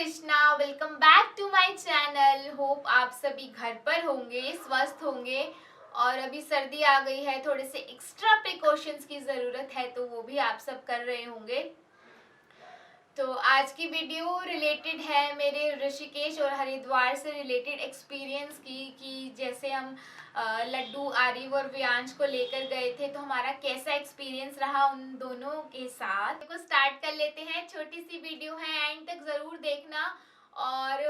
Krishna, welcome back to my channel. Hope आप सभी घर पर होंगे, स्वस्थ होंगे। और अभी सर्दी आ गई है, थोड़े से एक्स्ट्रा प्रिकॉशंस की ज़रूरत है, तो वो भी आप सब कर रहे होंगे। तो आज की वीडियो रिलेटेड है मेरे ऋषिकेश और हरिद्वार से रिलेटेड एक्सपीरियंस की, कि जैसे हम लड्डू, आरिव और व्यांश को लेकर गए थे, तो हमारा कैसा एक्सपीरियंस रहा उन दोनों के साथ। को स्टार्ट कर लेते हैं। छोटी सी वीडियो है, एंड तक ज़रूर देखना। और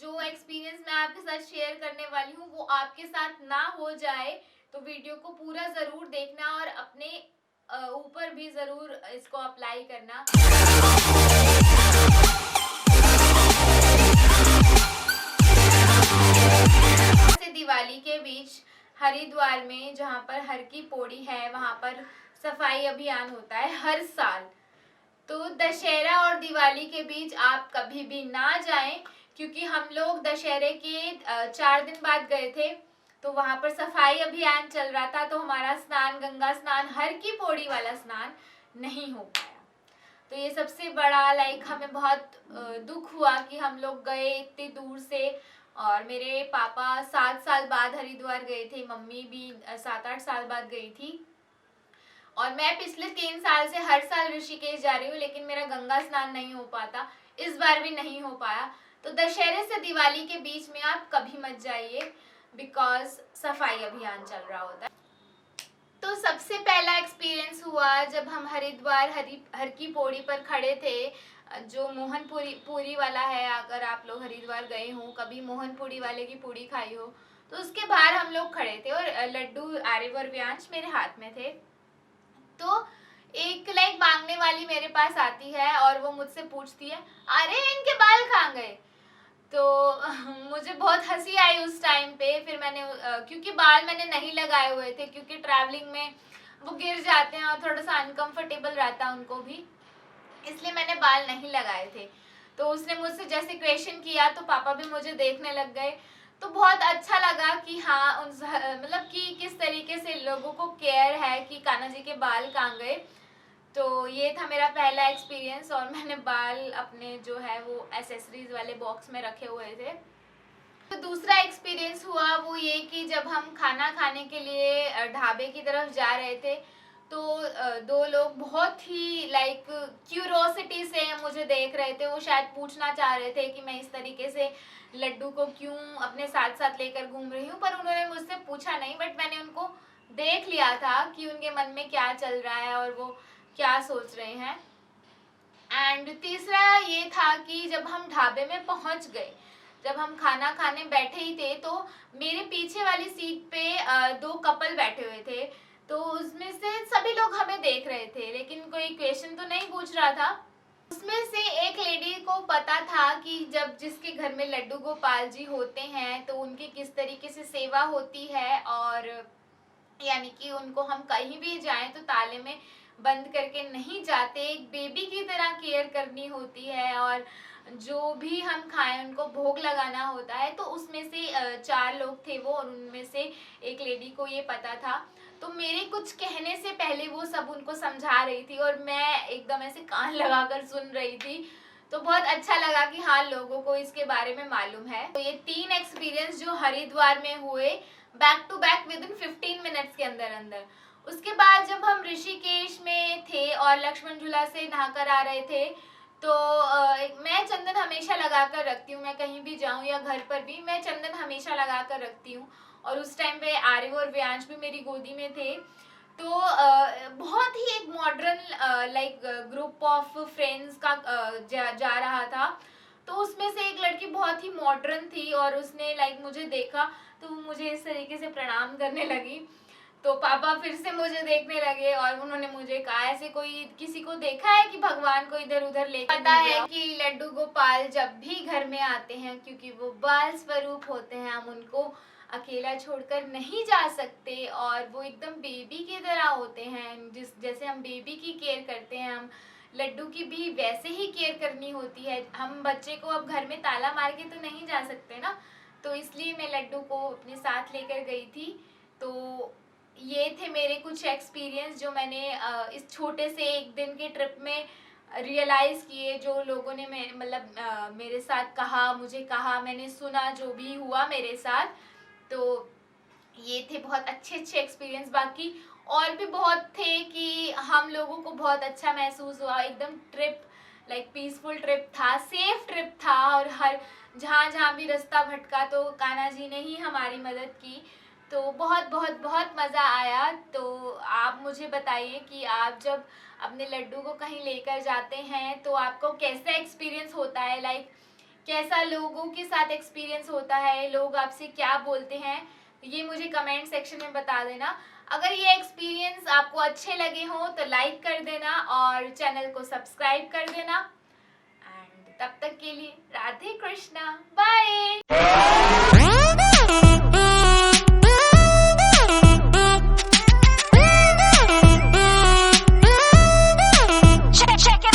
जो एक्सपीरियंस मैं आपके साथ शेयर करने वाली हूँ वो आपके साथ ना हो जाए, तो वीडियो को पूरा ज़रूर देखना और अपने ऊपर भी ज़रूर इसको अप्लाई करना। से दिवाली के बीच हरिद्वार में, जहाँ पर हर की पौड़ी है, वहाँ पर सफाई अभियान होता है हर साल। तो दशहरा और दिवाली के बीच आप कभी भी ना जाएं, क्योंकि हम लोग दशहरे के 4 दिन बाद गए थे, तो वहाँ पर सफाई अभियान चल रहा था, तो हमारा स्नान, गंगा स्नान, हर की पौड़ी वाला स्नान नहीं हो पाया। तो ये सबसे बड़ा हमें बहुत दुख हुआ कि हम लोग गए इतनी दूर से। और मेरे पापा 7 साल बाद हरिद्वार गए थे, मम्मी भी 7-8 साल बाद गई थी। और मैं पिछले 3 साल से हर साल ऋषिकेश जा रही हूँ, लेकिन मेरा गंगा स्नान नहीं हो पाता, इस बार भी नहीं हो पाया। तो दशहरे से दिवाली के बीच में आप कभी मत जाइए, बिकॉज सफाई अभियान चल रहा होता है। तो सबसे पहला एक्सपीरियंस हुआ जब हम हरिद्वार हर की पौड़ी पर खड़े थे, जो पूरी वाला है। अगर आप लोग हरिद्वार गए हो, कभी पूरी वाले की पूड़ी खाई हो, तो उसके बाहर हम लोग खड़े थे और लड्डू, आरिव और व्यांश मेरे हाथ में थे। तो एक मांगने वाली मेरे पास आती है और वो मुझसे पूछती है, अरे इनके बाल कहाँ गए? तो मुझे बहुत हंसी आई उस टाइम पे। फिर मैंने क्योंकि बाल मैंने नहीं लगाए हुए थे, क्योंकि ट्रैवलिंग में वो गिर जाते हैं और थोड़ा सा अनकंफर्टेबल रहता है उनको भी, इसलिए मैंने बाल नहीं लगाए थे। तो उसने मुझसे जैसे क्वेश्चन किया, तो पापा भी मुझे देखने लग गए। तो बहुत अच्छा लगा कि हाँ, मतलब कि किस तरीके से लोगों को केयर है कि कान्हा जी के बाल कहाँ गए। तो ये था मेरा पहला एक्सपीरियंस, और मैंने बाल अपने जो है वो एसेसरीज वाले बॉक्स में रखे हुए थे। तो दूसरा एक्सपीरियंस हुआ वो ये कि जब हम खाना खाने के लिए ढाबे की तरफ जा रहे थे, तो 2 लोग बहुत ही क्यूरोसिटी से मुझे देख रहे थे। वो शायद पूछना चाह रहे थे कि मैं इस तरीके से लड्डू को क्यों अपने साथ साथ लेकर घूम रही हूँ, पर उन्होंने मुझसे पूछा नहीं, बट मैंने उनको देख लिया था कि उनके मन में क्या चल रहा है और वो क्या सोच रहे हैं। एंड तीसरा ये था कि जब हम ढाबे में पहुंच गए, जब हम खाना खाने बैठे ही थे, तो मेरे पीछे वाली सीट पे 2 कपल बैठे हुए थे। तो उसमें से सभी लोग हमें देख रहे थे, लेकिन कोई क्वेश्चन तो नहीं पूछ रहा था। उसमें से एक लेडी को पता था कि जब जिसके घर में लड्डू गोपाल जी होते हैं, तो उनकी किस तरीके से सेवा होती है, और यानी कि उनको हम कहीं भी जाएं तो ताले में बंद करके नहीं जाते, एक बेबी की तरह केयर करनी होती है, और जो भी हम खाएं उनको भोग लगाना होता है। तो उसमें से 4 लोग थे वो, और उनमें से एक लेडी को ये पता था। तो मेरे कुछ कहने से पहले वो सब उनको समझा रही थी, और मैं एकदम ऐसे कान लगाकर सुन रही थी। तो बहुत अच्छा लगा कि हाँ, लोगों को इसके बारे में मालूम है। तो ये 3 एक्सपीरियंस जो हरिद्वार में हुए, back to back within 15 minutes के अंदर अंदर। उसके बाद जब हम ऋषिकेश में थे और लक्ष्मण झूला से नहाकर आ रहे थे, तो मैं चंदन हमेशा लगा कर रखती हूँ। मैं कहीं भी जाऊँ या घर पर भी, मैं चंदन हमेशा लगा कर रखती हूँ। और उस टाइम पे आरिव और व्यांश भी मेरी गोदी में थे। तो बहुत ही एक मॉडर्न ग्रुप ऑफ फ्रेंड्स का जा रहा था। तो उसमें से एक लड़की बहुत ही मॉडर्न थी, और उसने मुझे देखा, तो मुझे इस तरीके से प्रणाम करने लगी। तो पापा फिर से मुझे देखने लगे, और उन्होंने मुझे कहा, ऐसे कोई किसी को देखा है कि भगवान को इधर उधर लेकर? पता है कि लड्डू गोपाल जब भी घर में आते हैं, क्योंकि वो बाल स्वरूप होते हैं, हम उनको अकेला छोड़कर नहीं जा सकते, और वो एकदम बेबी की तरह होते हैं। जैसे हम बेबी की केयर करते हैं, हम लड्डू की भी वैसे ही केयर करनी होती है। हम बच्चे को अब घर में ताला मार के तो नहीं जा सकते ना, तो इसलिए मैं लड्डू को अपने साथ लेकर गई थी। तो ये थे मेरे कुछ एक्सपीरियंस जो मैंने इस छोटे से एक दिन के ट्रिप में रियलाइज़ किए, जो लोगों ने मतलब मेरे साथ कहा, मुझे कहा, मैंने सुना, जो भी हुआ मेरे साथ, तो ये थे बहुत अच्छे अच्छे एक्सपीरियंस। बाकी और भी बहुत थे कि हम लोगों को बहुत अच्छा महसूस हुआ, एकदम ट्रिप लाइक पीसफुल ट्रिप था, सेफ ट्रिप था, और हर जहाँ जहाँ भी रास्ता भटका तो कान्हा जी ने ही हमारी मदद की। तो बहुत बहुत बहुत मज़ा आया। तो आप मुझे बताइए कि आप जब अपने लड्डू को कहीं लेकर जाते हैं तो आपको कैसा एक्सपीरियंस होता है, लाइक कैसा लोगों के साथ एक्सपीरियंस होता है, लोग आपसे क्या बोलते हैं, ये मुझे कमेंट सेक्शन में बता देना। अगर ये एक्सपीरियंस आपको अच्छे लगे हों तो लाइक कर देना और चैनल को सब्सक्राइब कर देना। एंड तब तक के लिए राधे कृष्णा, बाय।